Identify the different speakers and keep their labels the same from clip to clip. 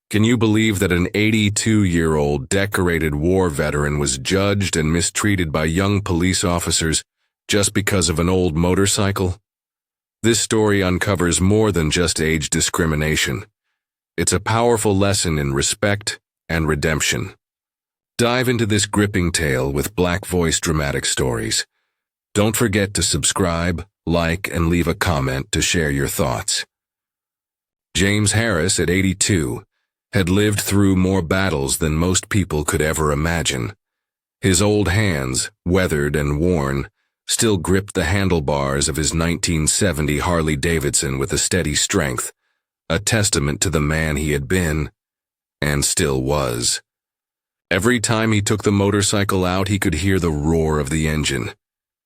Speaker 1: Can you believe that an 82-year-old decorated war veteran was judged and mistreated by young police officers just because of an old motorcycle? This story uncovers more than just age discrimination. It's a powerful lesson in respect and redemption. Dive into this gripping tale with Black Voice Dramatic Stories. Don't forget to subscribe, like, and leave a comment to share your thoughts. James Harris, at 82, had lived through more battles than most people could ever imagine. His old hands, weathered and worn, still gripped the handlebars of his 1970 Harley-Davidson with a steady strength, a testament to the man he had been, and still was. Every time he took the motorcycle out, he could hear the roar of the engine,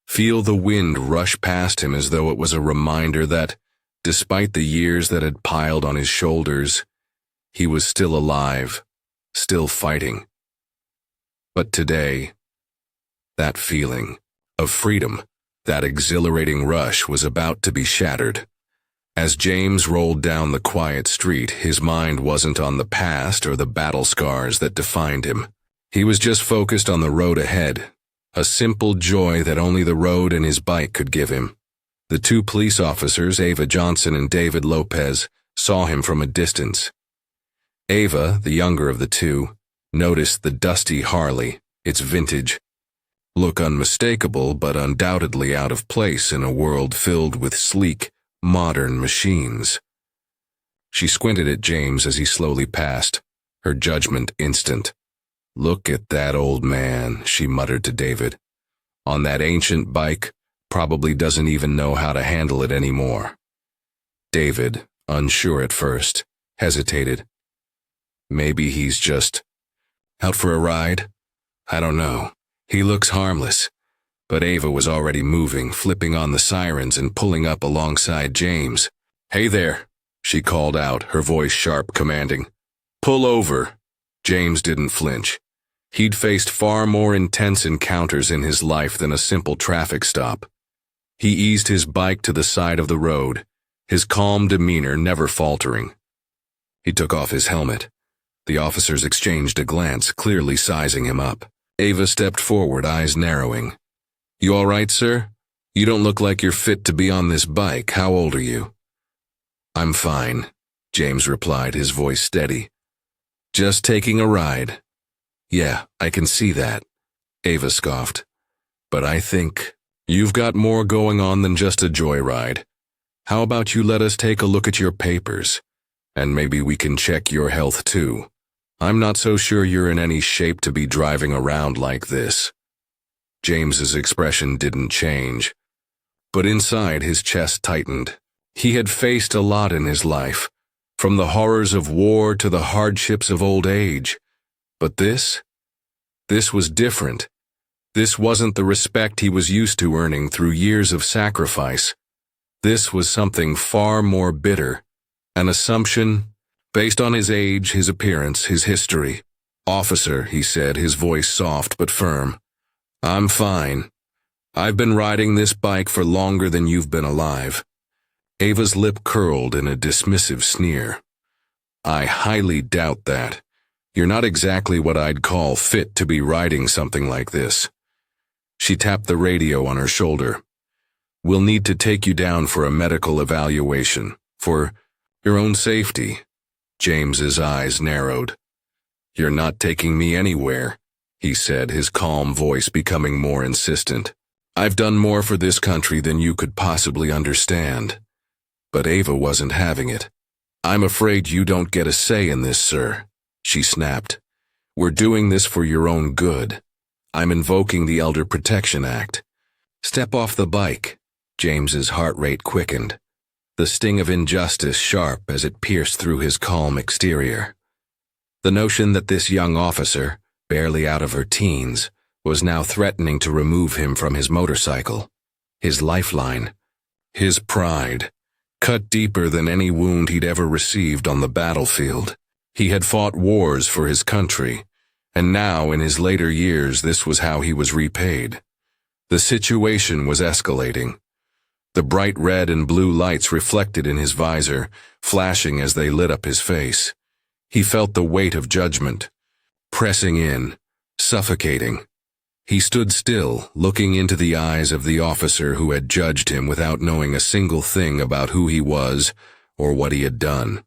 Speaker 1: feel the wind rush past him as though it was a reminder that, despite the years that had piled on his shoulders, he was still alive, still fighting. But today, that feeling of freedom, that exhilarating rush, was about to be shattered. As James rolled down the quiet street, his mind wasn't on the past or the battle scars that defined him. He was just focused on the road ahead, a simple joy that only the road and his bike could give him. The two police officers, Ava Johnson and David Lopez, saw him from a distance. Ava, the younger of the two, noticed the dusty Harley, its vintage look unmistakable but undoubtedly out of place in a world filled with sleek, modern machines. She squinted at James as he slowly passed, her judgment instant. "Look at that old man," she muttered to David. "On that ancient bike, probably doesn't even know how to handle it anymore." David, unsure at first, hesitated. "Maybe he's just out for a ride? I don't know. He looks harmless." But Ava was already moving, flipping on the sirens and pulling up alongside James. "Hey there," she called out, her voice sharp, commanding. "Pull over." James didn't flinch. He'd faced far more intense encounters in his life than a simple traffic stop. He eased his bike to the side of the road, his calm demeanor never faltering. He took off his helmet. The officers exchanged a glance, clearly sizing him up. Ava stepped forward, eyes narrowing. "You all right, sir? You don't look like you're fit to be on this bike. How old are you?" "I'm fine," James replied, his voice steady. "Just taking a ride." "Yeah, I can see that," Ava scoffed. "But I think you've got more going on than just a joyride. How about you let us take a look at your papers? And maybe we can check your health too. I'm not so sure you're in any shape to be driving around like this." James's expression didn't change, but inside his chest tightened. He had faced a lot in his life, from the horrors of war to the hardships of old age. But this was different. This wasn't the respect he was used to earning through years of sacrifice. This was something far more bitter, an assumption based on his age, his appearance, his history. "Officer," he said, his voice soft but firm, "I'm fine. I've been riding this bike for longer than you've been alive." Ava's lip curled in a dismissive sneer. "I highly doubt that. You're not exactly what I'd call fit to be riding something like this." She tapped the radio on her shoulder. "We'll need to take you down for a medical evaluation, for your own safety." James's eyes narrowed. "You're not taking me anywhere," he said, his calm voice becoming more insistent. "I've done more for this country than you could possibly understand." But Ava wasn't having it. "I'm afraid you don't get a say in this, sir," she snapped. "We're doing this for your own good. I'm invoking the Elder Protection Act." "Step off the bike." James's heart rate quickened, the sting of injustice sharp as it pierced through his calm exterior. The notion that this young officer, barely out of her teens, was now threatening to remove him from his motorcycle, his lifeline, his pride, cut deeper than any wound he'd ever received on the battlefield. He had fought wars for his country, and now, in his later years, this was how he was repaid. The situation was escalating. The bright red and blue lights reflected in his visor, flashing as they lit up his face. He felt the weight of judgment, pressing in, suffocating. He stood still, looking into the eyes of the officer who had judged him without knowing a single thing about who he was or what he had done.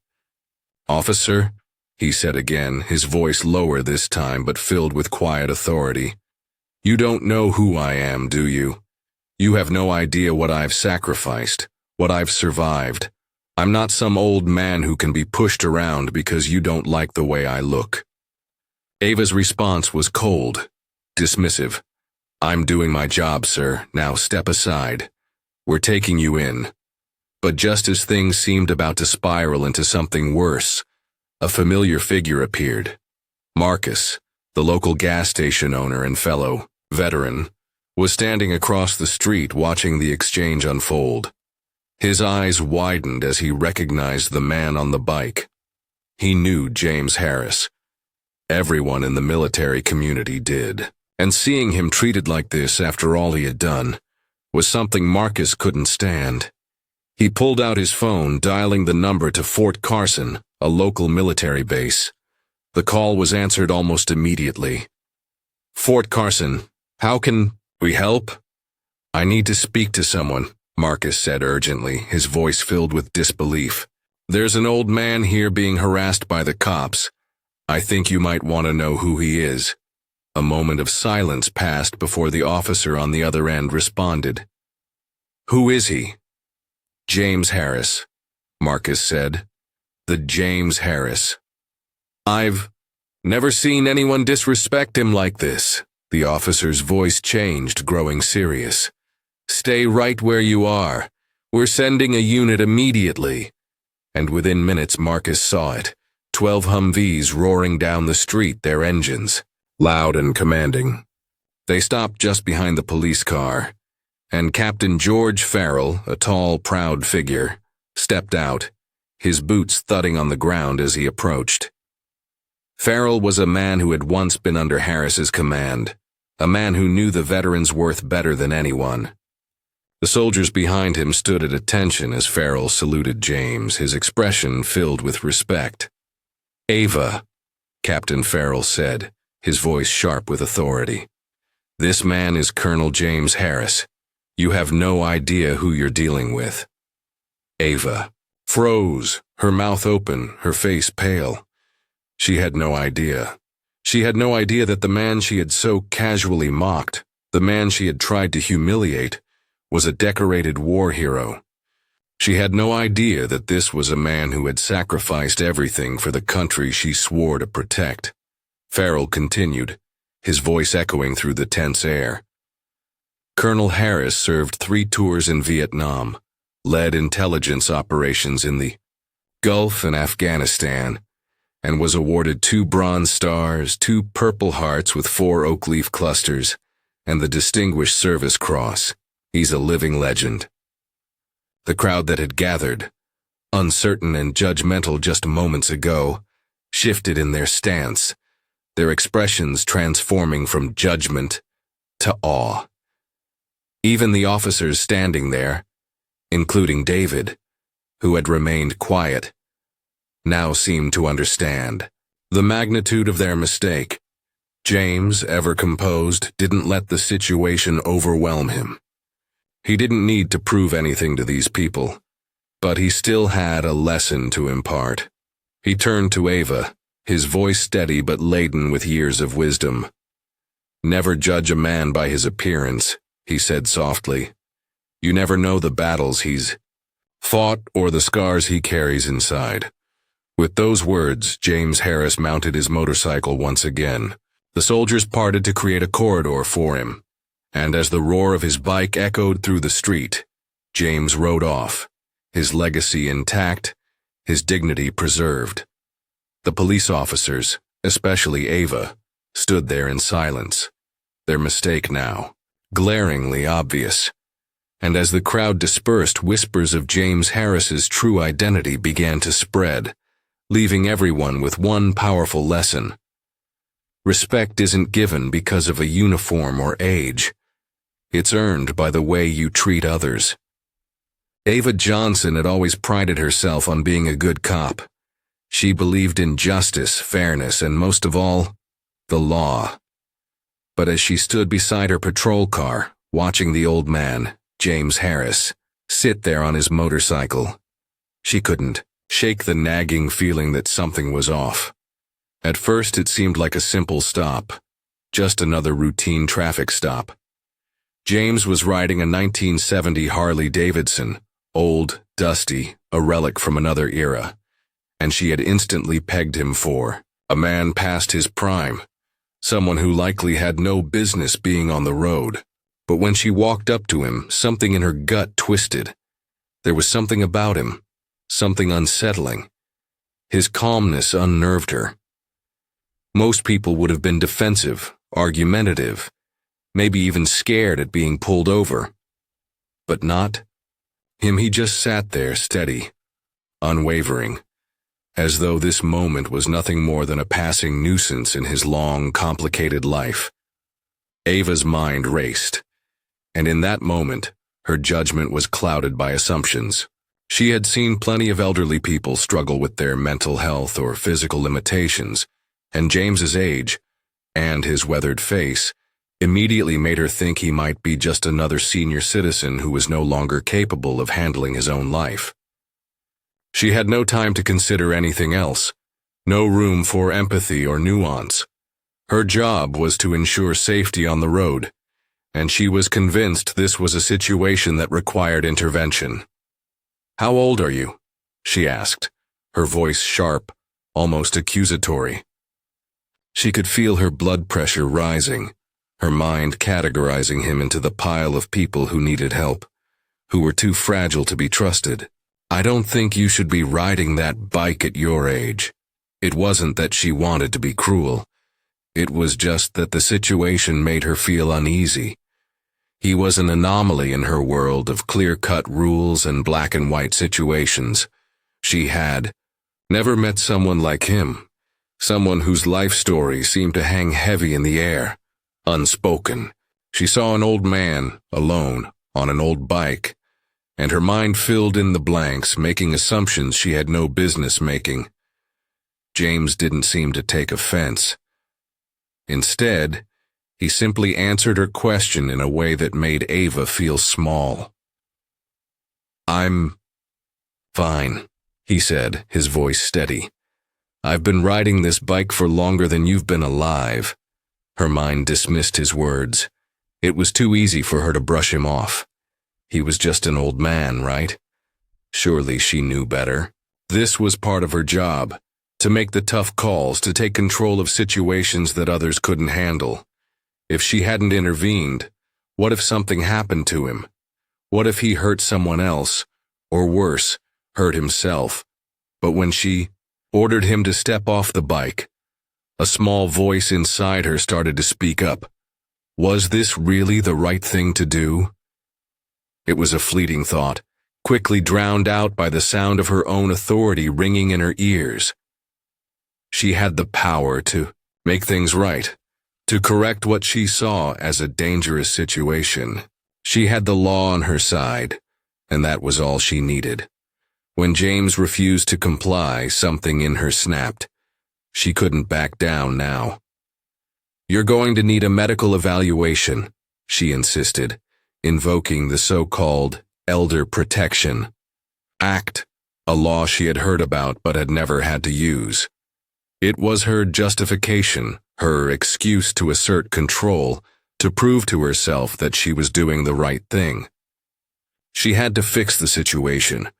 Speaker 1: "Officer," he said again, his voice lower this time but filled with quiet authority. "You don't know who I am, do you? You have no idea what I've sacrificed, what I've survived. I'm not some old man who can be pushed around because you don't like the way I look." Ava's response was cold, dismissive. "I'm doing my job, sir. Now step aside. We're taking you in." But just as things seemed about to spiral into something worse, a familiar figure appeared. Marcus, the local gas station owner and fellow veteran, was standing across the street watching the exchange unfold. His eyes widened as he recognized the man on the bike. He knew James Harris. Everyone in the military community did. And seeing him treated like this after all he had done was something Marcus couldn't stand. He pulled out his phone, dialing the number to Fort Carson, a local military base. The call was answered almost immediately. "Fort Carson, how can we help?" "I need to speak to someone," Marcus said urgently, his voice filled with disbelief. "There's an old man here being harassed by the cops. I think you might want to know who he is." A moment of silence passed before the officer on the other end responded. "Who is he?" "James Harris," Marcus said. "The James Harris." "I've never seen anyone disrespect him like this." The officer's voice changed, growing serious. "Stay right where you are. We're sending a unit immediately." And within minutes Marcus saw it. 12 Humvees roaring down the street, their engines loud and commanding. They stopped just behind the police car, and Captain George Frell, a tall, proud figure, stepped out, his boots thudding on the ground as he approached. Frell was a man who had once been under Harris's command, a man who knew the veteran's worth better than anyone. The soldiers behind him stood at attention as Frell saluted James, his expression filled with respect. "Ava," Captain Frell said, his voice sharp with authority. "This man is Colonel James Harris. You have no idea who you're dealing with." Ava froze, her mouth open, her face pale. She had no idea. She had no idea that the man she had so casually mocked, the man she had tried to humiliate, was a decorated war hero. She had no idea that this was a man who had sacrificed everything for the country she swore to protect. Frell continued, his voice echoing through the tense air. "Colonel Harris served 3 tours in Vietnam, led intelligence operations in the Gulf and Afghanistan, and was awarded 2 Bronze Stars, 2 Purple Hearts with 4 oak leaf clusters, and the Distinguished Service Cross. He's a living legend." The crowd that had gathered, uncertain and judgmental just moments ago, shifted in their stance, their expressions transforming from judgment to awe. Even the officers standing there, including David, who had remained quiet, now seemed to understand the magnitude of their mistake. James, ever composed, didn't let the situation overwhelm him. He didn't need to prove anything to these people, but he still had a lesson to impart. He turned to Ava, his voice steady but laden with years of wisdom. "Never judge a man by his appearance," he said softly. "You never know the battles he's fought or the scars he carries inside." With those words, James Harris mounted his motorcycle once again. The soldiers parted to create a corridor for him, and as the roar of his bike echoed through the street, James rode off, his legacy intact, his dignity preserved. The police officers, especially Ava, stood there in silence, their mistake now glaringly obvious. And as the crowd dispersed, whispers of James Harris's true identity began to spread, leaving everyone with one powerful lesson. Respect isn't given because of a uniform or age. It's earned by the way you treat others. Ava Johnson had always prided herself on being a good cop, She believed in justice, fairness, and most of all, the law. But as she stood beside her patrol car, watching the old man, James Harris, sit there on his motorcycle, she couldn't shake the nagging feeling that something was off. At first it seemed like a simple stop, just another routine traffic stop. James was riding a 1970 Harley-Davidson, old, dusty, a relic from another era, and she had instantly pegged him for a man past his prime, someone who likely had no business being on the road. But when she walked up to him, something in her gut twisted. There was something about him, something unsettling. His calmness unnerved her. Most people would have been defensive, argumentative, maybe even scared at being pulled over. But not him. He just sat there steady, unwavering, as though this moment was nothing more than a passing nuisance in his long, complicated life. Ava's mind raced, and in that moment, her judgment was clouded by assumptions. She had seen plenty of elderly people struggle with their mental health or physical limitations, and James's age, and his weathered face, immediately made her think he might be just another senior citizen who was no longer capable of handling his own life. She had no time to consider anything else, no room for empathy or nuance. Her job was to ensure safety on the road, and she was convinced this was a situation that required intervention. "How old are you?" she asked, her voice sharp, almost accusatory. She could feel her blood pressure rising, her mind categorizing him into the pile of people who needed help, who were too fragile to be trusted. "I don't think you should be riding that bike at your age." It wasn't that she wanted to be cruel. It was just that the situation made her feel uneasy. He was an anomaly in her world of clear-cut rules and black-and-white situations. She had never met someone like him, someone whose life story seemed to hang heavy in the air, unspoken. She saw an old man, alone, on an old bike, and her mind filled in the blanks, making assumptions she had no business making. James didn't seem to take offense. Instead, he simply answered her question in a way that made Ava feel small. "I'm fine," he said, his voice steady. "I've been riding this bike for longer than you've been alive." Her mind dismissed his words. It was too easy for her to brush him off. He was just an old man, right? Surely she knew better. This was part of her job, to make the tough calls, to take control of situations that others couldn't handle. If she hadn't intervened, what if something happened to him? What if he hurt someone else, or worse, hurt himself? But when she ordered him to step off the bike, a small voice inside her started to speak up. Was this really the right thing to do? It was a fleeting thought, quickly drowned out by the sound of her own authority ringing in her ears. She had the power to make things right, to correct what she saw as a dangerous situation. She had the law on her side, and that was all she needed. When James refused to comply, something in her snapped. She couldn't back down now. "You're going to need a medical evaluation," she insisted, invoking the so-called Elder Protection Act, a law she had heard about but had never had to use. It was her justification, her excuse to assert control, to prove to herself that she was doing the right thing. She had to fix the situation,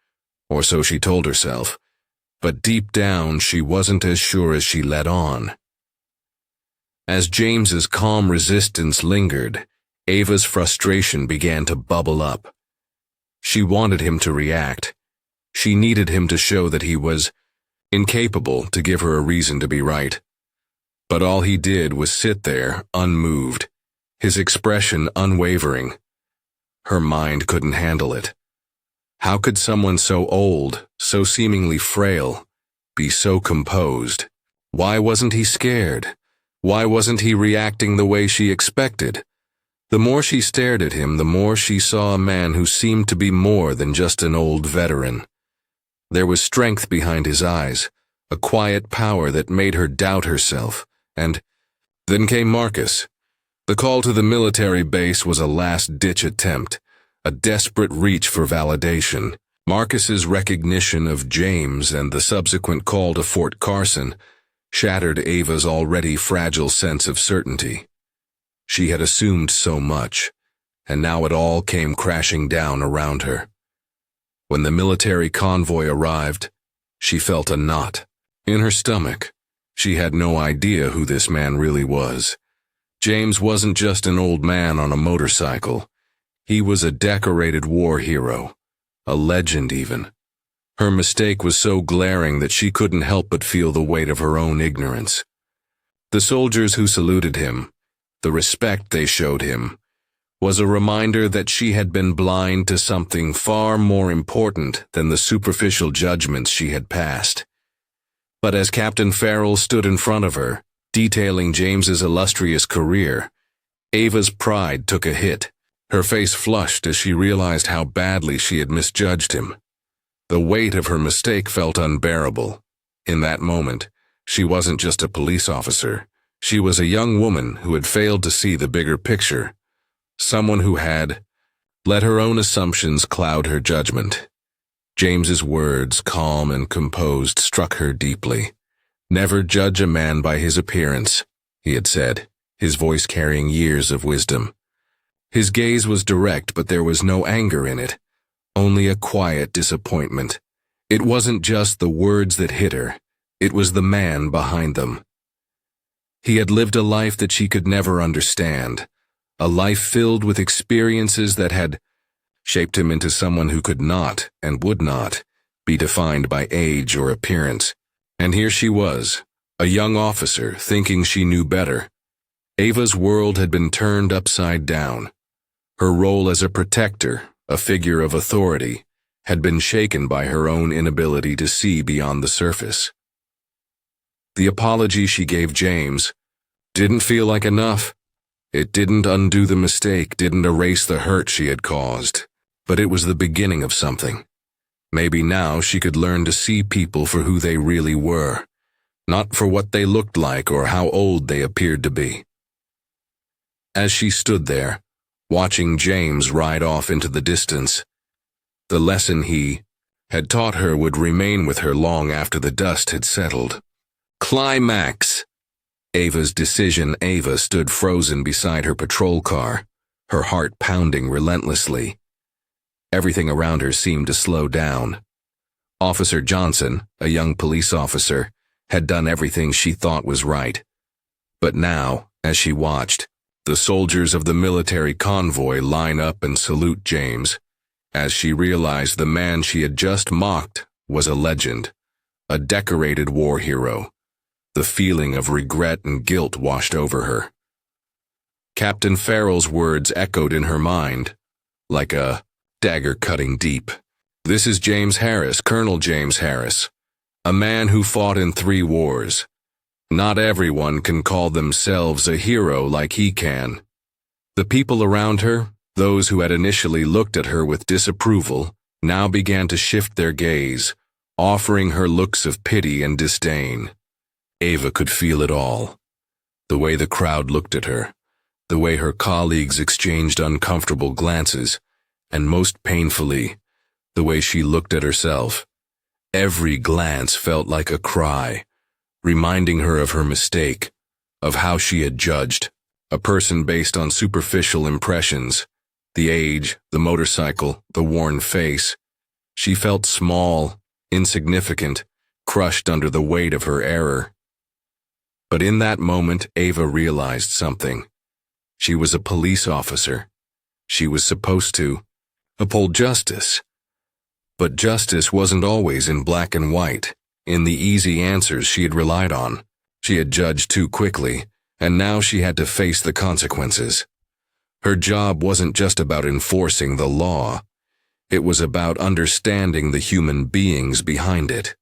Speaker 1: or so she told herself, but deep down she wasn't as sure as she let on. As James's calm resistance lingered, Ava's frustration began to bubble up. She wanted him to react. She needed him to show that he was incapable, to give her a reason to be right. But all he did was sit there, unmoved, his expression unwavering. Her mind couldn't handle it. How could someone so old, so seemingly frail, be so composed? Why wasn't he scared? Why wasn't he reacting the way she expected? The more she stared at him, the more she saw a man who seemed to be more than just an old veteran. There was strength behind his eyes, a quiet power that made her doubt herself. And then came Marcus. The call to the military base was a last-ditch attempt, a desperate reach for validation. Marcus's recognition of James and the subsequent call to Fort Carson shattered Ava's already fragile sense of certainty. She had assumed so much, and now it all came crashing down around her. When the military convoy arrived, she felt a knot in her stomach. She had no idea who this man really was. James wasn't just an old man on a motorcycle. He was a decorated war hero, a legend even. Her mistake was so glaring that she couldn't help but feel the weight of her own ignorance. The soldiers who saluted him, the respect they showed him, was a reminder that she had been blind to something far more important than the superficial judgments she had passed. But as Captain Frell stood in front of her, detailing James's illustrious career, Ava's pride took a hit. Her face flushed as she realized how badly she had misjudged him. The weight of her mistake felt unbearable. In that moment, she wasn't just a police officer. She was a young woman who had failed to see the bigger picture. Someone who had let her own assumptions cloud her judgment. James's words, calm and composed, struck her deeply. "Never judge a man by his appearance," he had said, his voice carrying years of wisdom. His gaze was direct, but there was no anger in it, only a quiet disappointment. It wasn't just the words that hit her, it was the man behind them. He had lived a life that she could never understand, a life filled with experiences that had shaped him into someone who could not, and would not, be defined by age or appearance. And here she was, a young officer, thinking she knew better. Ava's world had been turned upside down. Her role as a protector, a figure of authority, had been shaken by her own inability to see beyond the surface. The apology she gave James didn't feel like enough. It didn't undo the mistake, didn't erase the hurt she had caused, but it was the beginning of something. Maybe now she could learn to see people for who they really were, not for what they looked like or how old they appeared to be. As she stood there, watching James ride off into the distance, the lesson he had taught her would remain with her long after the dust had settled. Climax! Ava's decision. Ava stood frozen beside her patrol car, her heart pounding relentlessly. Everything around her seemed to slow down. Officer Johnson, a young police officer, had done everything she thought was right. But now, as she watched, the soldiers of the military convoy line up and salute James, as she realized the man she had just mocked was a legend, a decorated war hero. The feeling of regret and guilt washed over her. Captain Farrell's words echoed in her mind, like a dagger cutting deep. "This is James Harris, Colonel James Harris, a man who fought in 3 wars. Not everyone can call themselves a hero like he can." The people around her, those who had initially looked at her with disapproval, now began to shift their gaze, offering her looks of pity and disdain. Ava could feel it all. The way the crowd looked at her, the way her colleagues exchanged uncomfortable glances, and most painfully, the way she looked at herself. Every glance felt like a cry, reminding her of her mistake, of how she had judged a person based on superficial impressions, the age, the motorcycle, the worn face. She felt small, insignificant, crushed under the weight of her error. But in that moment, Ava realized something. She was a police officer. She was supposed to uphold justice. But justice wasn't always in black and white, in the easy answers she had relied on. She had judged too quickly, and now she had to face the consequences. Her job wasn't just about enforcing the law. It was about understanding the human beings behind it.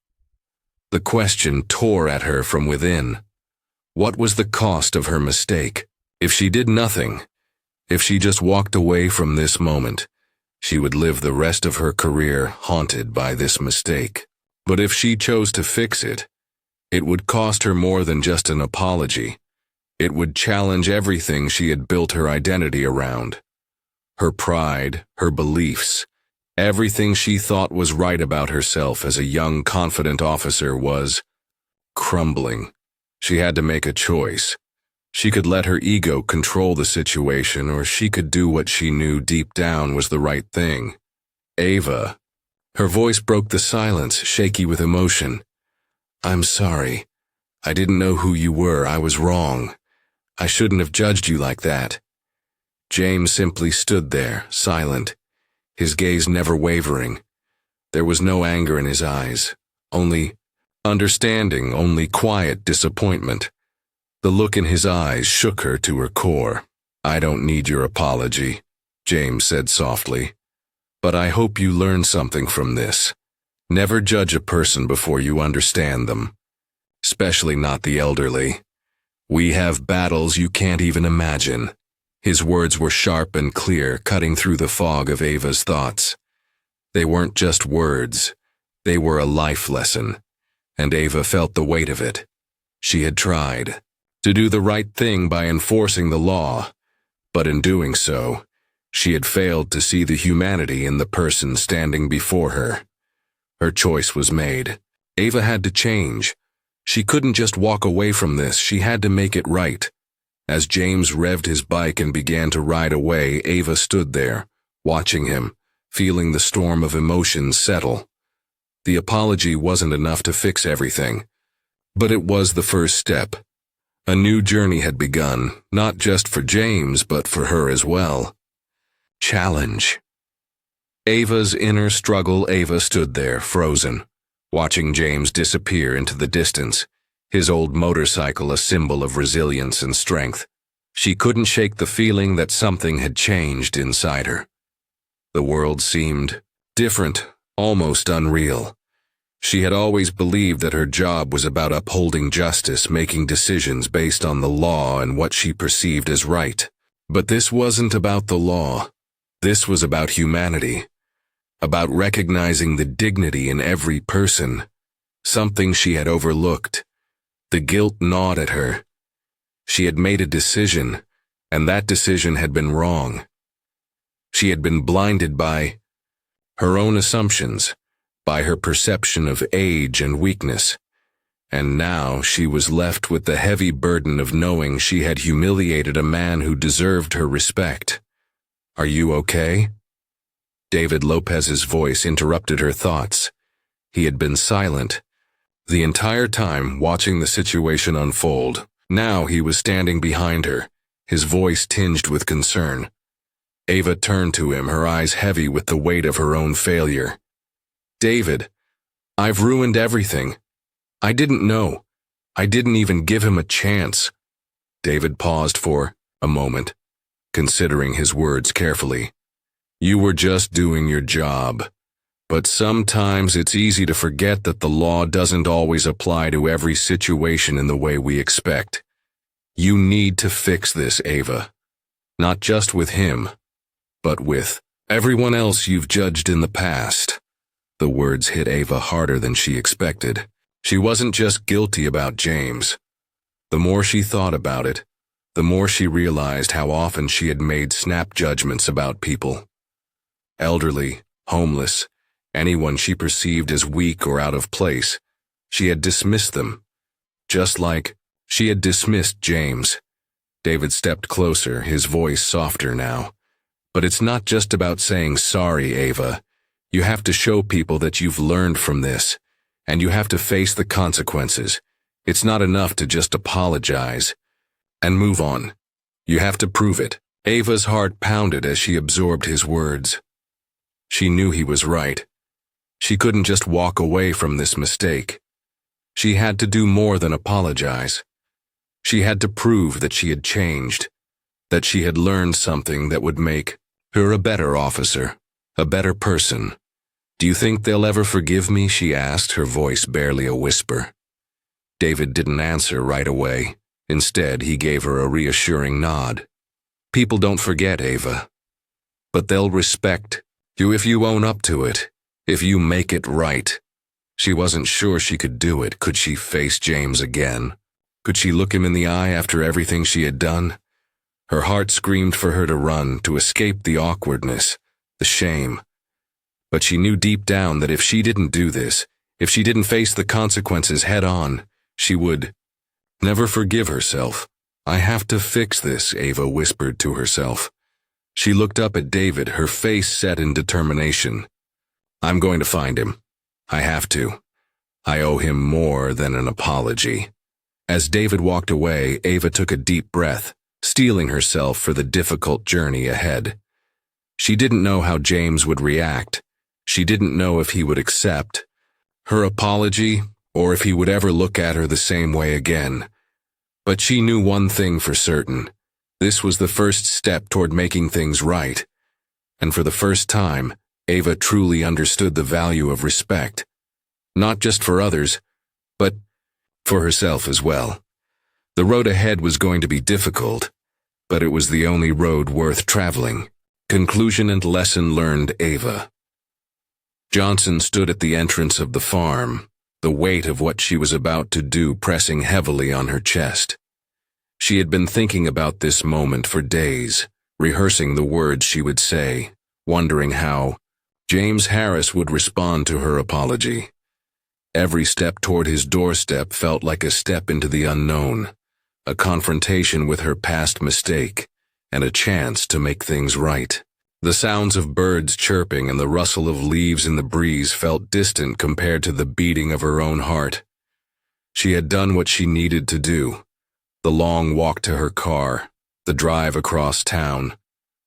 Speaker 1: The question tore at her from within. What was the cost of her mistake? If she did nothing, if she just walked away from this moment, she would live the rest of her career haunted by this mistake. But if she chose to fix it, It would cost her more than just an apology. It would challenge everything she had built her identity around. Her pride, her beliefs, everything she thought was right about herself as a young, confident officer was crumbling. She had to make a choice. She could let her ego control the situation, or she could do what she knew deep down was the right thing. Ava. Her voice broke the silence, shaky with emotion. I'm sorry. I didn't know who you were. I was wrong. I shouldn't have judged you like that. James simply stood there, silent, his gaze never wavering. There was no anger in his eyes, only understanding, only quiet disappointment. The look in his eyes shook her to her core. I don't need your apology, James said softly. But I hope you learn something from this. Never judge a person before you understand them, especially not the elderly. We have battles you can't even imagine. His words were sharp and clear, cutting through the fog of Ava's thoughts. They weren't just words. They were a life lesson, and Ava felt the weight of it. She had tried to do the right thing by enforcing the law, but in doing so, she had failed to see the humanity in the person standing before her. Her choice was made. Ava had to change. She couldn't just walk away from this, she had to make it right. As James revved his bike and began to ride away, Ava stood there, watching him, feeling the storm of emotions settle. The apology wasn't enough to fix everything, but it was the first step. A new journey had begun, not just for James, but for her as well. Challenge. Ava's inner struggle. Ava stood there, frozen, watching James disappear into the distance, his old motorcycle a symbol of resilience and strength. She couldn't shake the feeling that something had changed inside her. The world seemed different, almost unreal. She had always believed that her job was about upholding justice, making decisions based on the law and what she perceived as right. But this wasn't about the law. This was about humanity, about recognizing the dignity in every person, something she had overlooked. The guilt gnawed at her. She had made a decision, and that decision had been wrong. She had been blinded by her own assumptions, by her perception of age and weakness, and now she was left with the heavy burden of knowing she had humiliated a man who deserved her respect. Are you okay? David Lopez's voice interrupted her thoughts. He had been silent the entire time, watching the situation unfold. Now he was standing behind her, his voice tinged with concern. Ava turned to him, her eyes heavy with the weight of her own failure. David, I've ruined everything. I didn't know. I didn't even give him a chance. David paused for a moment, considering his words carefully. You were just doing your job. But sometimes it's easy to forget that the law doesn't always apply to every situation in the way we expect. You need to fix this, Ava. Not just with him, but with everyone else you've judged in the past. The words hit Ava harder than she expected. She wasn't just guilty about James. The more she thought about it, the more she realized how often she had made snap judgments about people. Elderly, homeless, anyone she perceived as weak or out of place. She had dismissed them, just like she had dismissed James. David stepped closer, his voice softer now. But it's not just about saying sorry, Ava. You have to show people that you've learned from this, and you have to face the consequences. It's not enough to just apologize and move on. You have to prove it. Ava's heart pounded as she absorbed his words. She knew he was right. She couldn't just walk away from this mistake. She had to do more than apologize. She had to prove that she had changed, that she had learned something that would make her a better officer, a better person. Do you think they'll ever forgive me? She asked, her voice barely a whisper. David didn't answer right away. Instead, he gave her a reassuring nod. People don't forget, Ava. But they'll respect you if you own up to it, if you make it right. She wasn't sure she could do it. Could she face James again? Could she look him in the eye after everything she had done? Her heart screamed for her to run, to escape the awkwardness, the shame. But she knew deep down that if she didn't do this, if she didn't face the consequences head on, she would never forgive herself. I have to fix this, Ava whispered to herself. She looked up at David, her face set in determination. I'm going to find him. I have to. I owe him more than an apology. As David walked away, Ava took a deep breath, steeling herself for the difficult journey ahead. She didn't know how James would react. She didn't know if he would accept her apology or if he would ever look at her the same way again. But she knew one thing for certain. This was the first step toward making things right. And for the first time, Ava truly understood the value of respect. Not just for others, but for herself as well. The road ahead was going to be difficult, but it was the only road worth traveling. Conclusion and lesson learned, Ava. Johnson stood at the entrance of the farm, the weight of what she was about to do pressing heavily on her chest. She had been thinking about this moment for days, rehearsing the words she would say, wondering how James Harris would respond to her apology. Every step toward his doorstep felt like a step into the unknown, a confrontation with her past mistake, and a chance to make things right. The sounds of birds chirping and the rustle of leaves in the breeze felt distant compared to the beating of her own heart. She had done what she needed to do. The long walk to her car, the drive across town,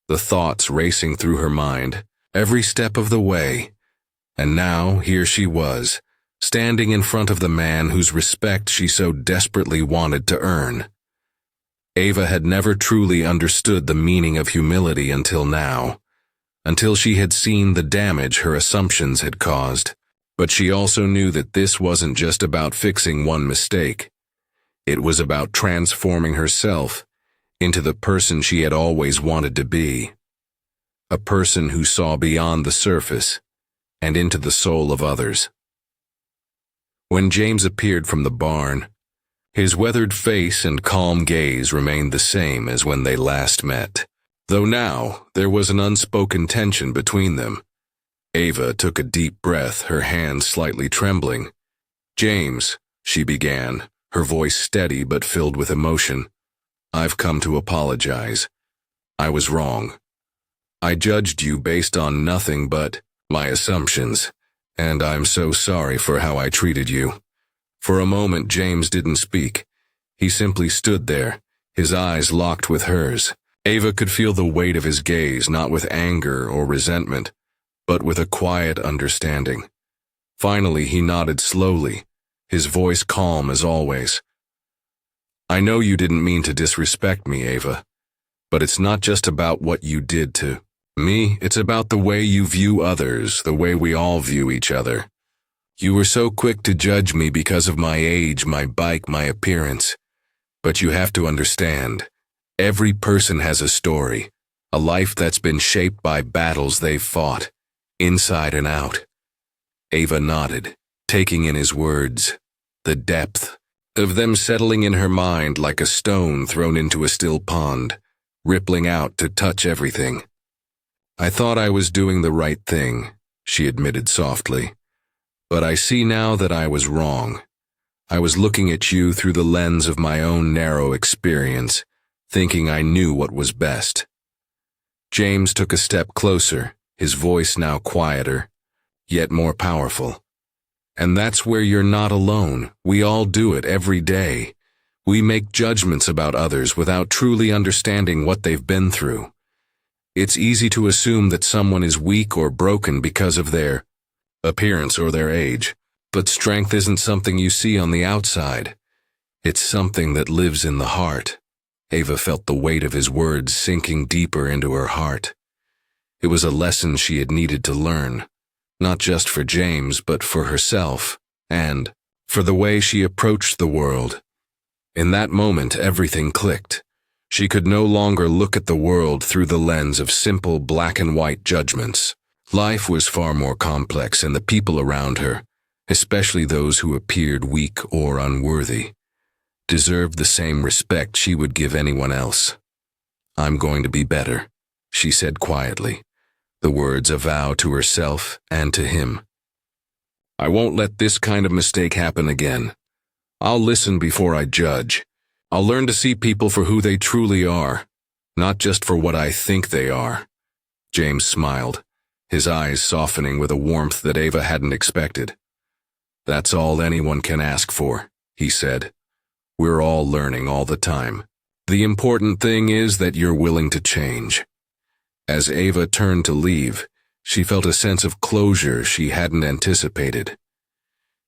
Speaker 1: the thoughts racing through her mind, every step of the way. And now, here she was, standing in front of the man whose respect she so desperately wanted to earn. Ava had never truly understood the meaning of humility until now, until she had seen the damage her assumptions had caused. But she also knew that this wasn't just about fixing one mistake. It was about transforming herself into the person she had always wanted to be. A person who saw beyond the surface and into the soul of others. When James appeared from the barn, his weathered face and calm gaze remained the same as when they last met, though now there was an unspoken tension between them. Ava took a deep breath, her hands slightly trembling. "James," she began, her voice steady but filled with emotion. "I've come to apologize. I was wrong. I judged you based on nothing but my assumptions, and I'm so sorry for how I treated you." For a moment, James didn't speak. He simply stood there, his eyes locked with hers. Ava could feel the weight of his gaze, not with anger or resentment, but with a quiet understanding. Finally, he nodded slowly, his voice calm as always. "I know you didn't mean to disrespect me, Ava, but it's not just about what you did to me, it's about the way you view others, the way we all view each other. You were so quick to judge me because of my age, my bike, my appearance. But you have to understand, every person has a story, a life that's been shaped by battles they've fought, inside and out." Ava nodded, taking in his words, the depth of them settling in her mind like a stone thrown into a still pond, rippling out to touch everything. "I thought I was doing the right thing," she admitted softly. "But I see now that I was wrong. I was looking at you through the lens of my own narrow experience, thinking I knew what was best." James took a step closer, his voice now quieter, yet more powerful. "And that's where you're not alone. We all do it every day. We make judgments about others without truly understanding what they've been through. It's easy to assume that someone is weak or broken because of their appearance or their age, but strength isn't something you see on the outside. It's something that lives in the heart." Ava felt the weight of his words sinking deeper into her heart. It was a lesson she had needed to learn, not just for James, but for herself, and for the way she approached the world. In that moment, everything clicked. She could no longer look at the world through the lens of simple black and white judgments. Life was far more complex, and the people around her, especially those who appeared weak or unworthy, deserved the same respect she would give anyone else. "I'm going to be better," she said quietly, the words a vow to herself and to him. "I won't let this kind of mistake happen again. I'll listen before I judge. I'll learn to see people for who they truly are, not just for what I think they are." James smiled, his eyes softening with a warmth that Ava hadn't expected. "That's all anyone can ask for," he said. "We're all learning all the time. The important thing is that you're willing to change." As Ava turned to leave, she felt a sense of closure she hadn't anticipated.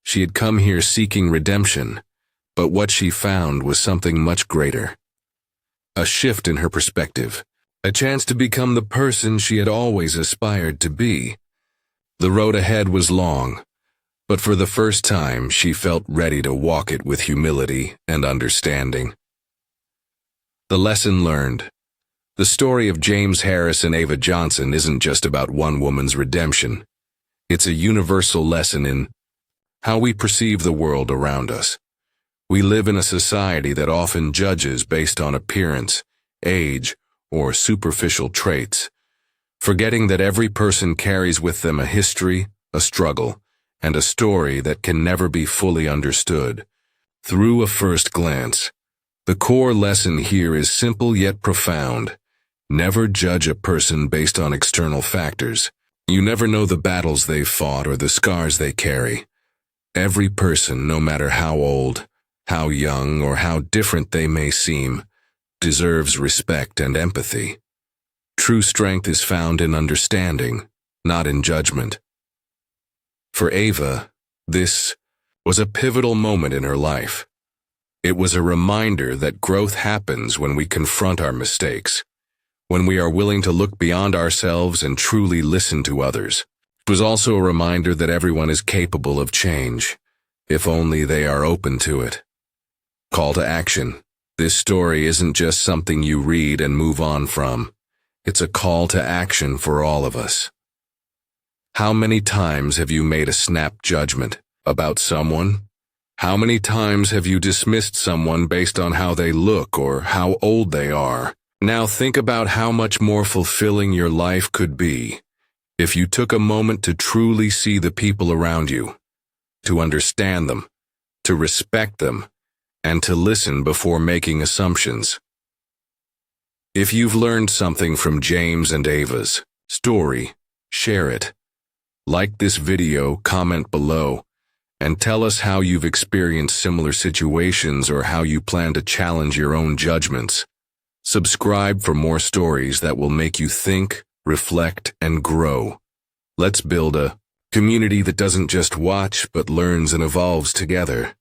Speaker 1: She had come here seeking redemption, but what she found was something much greater. A shift in her perspective, a chance to become the person she had always aspired to be. The road ahead was long, but for the first time she felt ready to walk it with humility and understanding. The lesson learned. The story of James Harris and Ava Johnson isn't just about one woman's redemption. It's a universal lesson in how we perceive the world around us. We live in a society that often judges based on appearance, age, or superficial traits, forgetting that every person carries with them a history, a struggle, and a story that can never be fully understood through a first glance. The core lesson here is simple yet profound. Never judge a person based on external factors. You never know the battles they've fought or the scars they carry. Every person, no matter how old, how young, or how different they may seem, deserves respect and empathy. True strength is found in understanding, not in judgment. For Ava, this was a pivotal moment in her life. It was a reminder that growth happens when we confront our mistakes, when we are willing to look beyond ourselves and truly listen to others. It was also a reminder that everyone is capable of change, if only they are open to it. Call to action. This story isn't just something you read and move on from. It's a call to action for all of us. How many times have you made a snap judgment about someone? How many times have you dismissed someone based on how they look or how old they are? Now think about how much more fulfilling your life could be if you took a moment to truly see the people around you, to understand them, to respect them, and to listen before making assumptions. If you've learned something from James and Ava's story, share it. Like this video, comment below, and tell us how you've experienced similar situations or how you plan to challenge your own judgments. Subscribe for more stories that will make you think, reflect, and grow. Let's build a community that doesn't just watch but learns and evolves together.